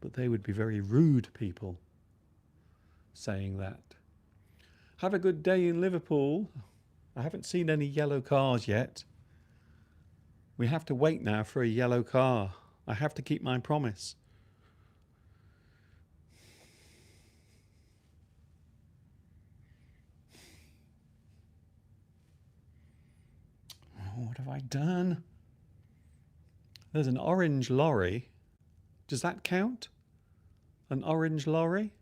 Speaker 1: but they would be very rude people saying that. Have a good day in Liverpool. I haven't seen any yellow cars yet. We have to wait now for a yellow car. I have to keep my promise. Oh, what have I done? There's an orange lorry. Does that count? An orange lorry?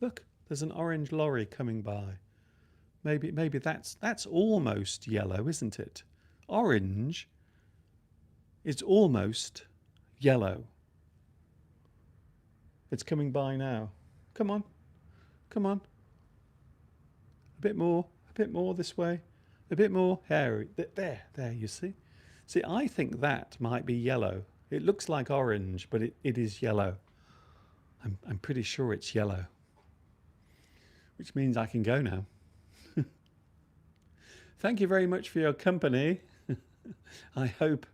Speaker 1: Look, there's an orange lorry coming by. Maybe that's almost yellow, isn't it? Orange is almost yellow. It's coming by now. Come on. Come on. A bit more this way. A bit more. There, you see. See, I think that might be yellow. It looks like orange, but it is yellow. I'm pretty sure it's yellow. Which means I can go now. Thank you very much for your company. I hope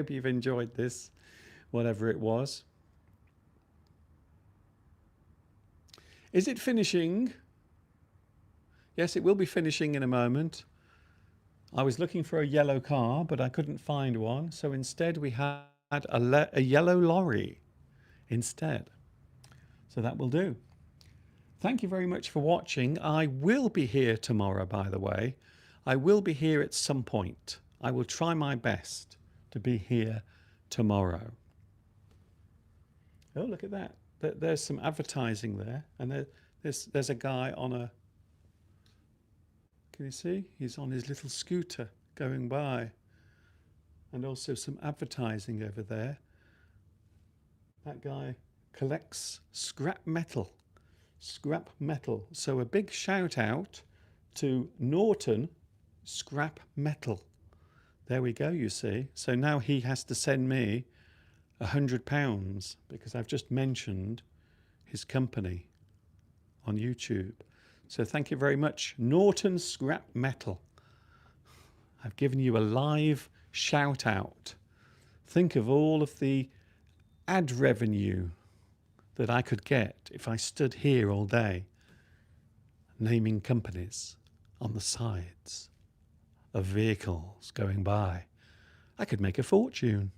Speaker 1: you've enjoyed this, whatever it was. Is it finishing? Yes, it will be finishing in a moment. I was looking for a yellow car, but I couldn't find one. So instead we had a yellow lorry instead. So that will do. Thank you very much for watching. I will be here tomorrow, by the way. I will be here at some point. I will try my best to be here tomorrow. Oh, look at that. There's some advertising there. And there's a guy on a... Can you see? He's on his little scooter going by. And also some advertising over there. That guy collects scrap metal. Scrap metal. So a big shout out to Norton Scrap Metal. There we go, you see. So now he has to send me £100 because I've just mentioned his company on YouTube. So thank you very much, Norton Scrap Metal. I've given you a live shout out. Think of all of the ad revenue that I could get if I stood here all day naming companies on the sides of vehicles going by. I could make a fortune.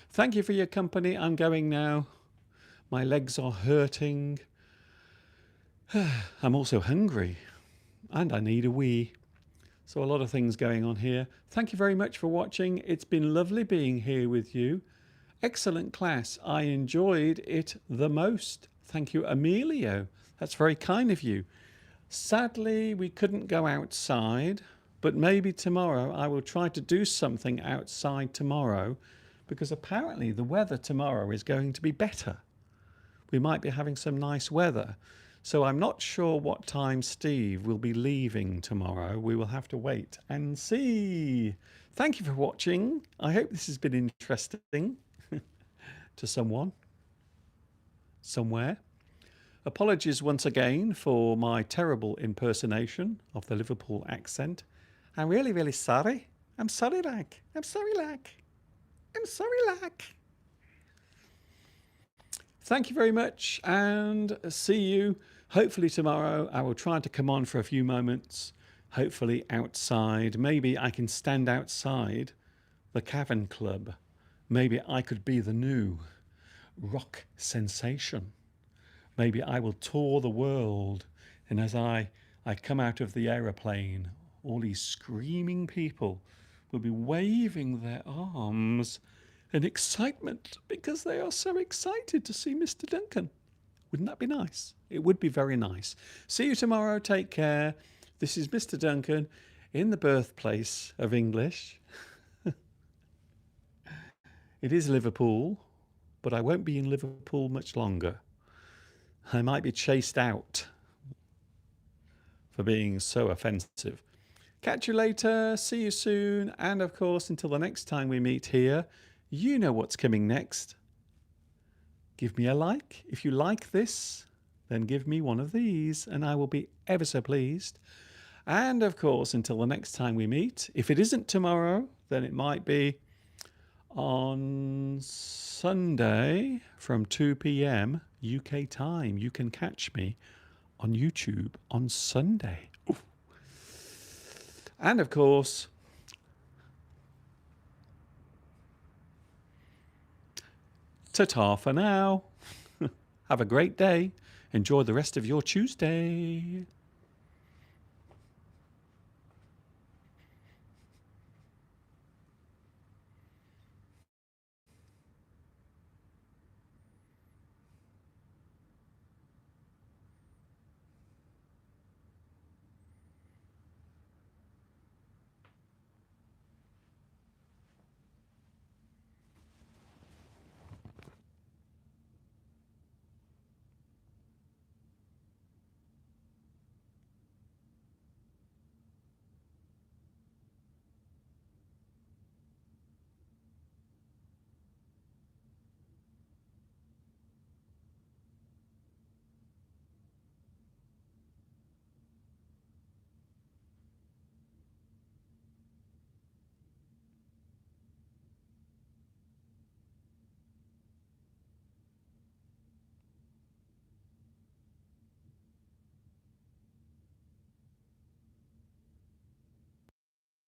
Speaker 1: Thank you for your company. I'm going now. My legs are hurting. I'm also hungry and I need a wee. So a lot of things going on here. Thank you very much for watching. It's been lovely being here with you. Excellent class. I enjoyed it the most. Thank you, Emilio. That's very kind of you. Sadly, we couldn't go outside, but maybe tomorrow I will try to do something outside tomorrow because apparently the weather tomorrow is going to be better. We might be having some nice weather. So I'm not sure what time Steve will be leaving tomorrow. We will have to wait and see. Thank you for watching. I hope this has been interesting to someone, somewhere. Apologies once again for my terrible impersonation of the Liverpool accent. I'm really, really sorry. I'm sorry, like. I'm sorry, like. I'm sorry, like. Thank you very much and see you. Hopefully tomorrow I will try to come on for a few moments, hopefully outside. Maybe I can stand outside the Cavern Club. Maybe I could be the new rock sensation. Maybe I will tour the world, and as I come out of the aeroplane, all these screaming people will be waving their arms in excitement because they are so excited to see Mr. Duncan. Wouldn't that be nice? It would be very nice. See you tomorrow. Take care. This is Mr. Duncan in the birthplace of English. It is Liverpool, but I won't be in Liverpool much longer. I might be chased out for being so offensive. Catch you later. See you soon. And of course, until the next time we meet here, you know what's coming next. Give me a like. If you like this, then give me one of these and I will be ever so pleased. And of course, until the next time we meet, if it isn't tomorrow, then it might be on Sunday from 2 p.m. UK time. You can catch me on YouTube on Sunday. Oof. And of course, ta-ta for now. Have a great day. Enjoy the rest of your Tuesday.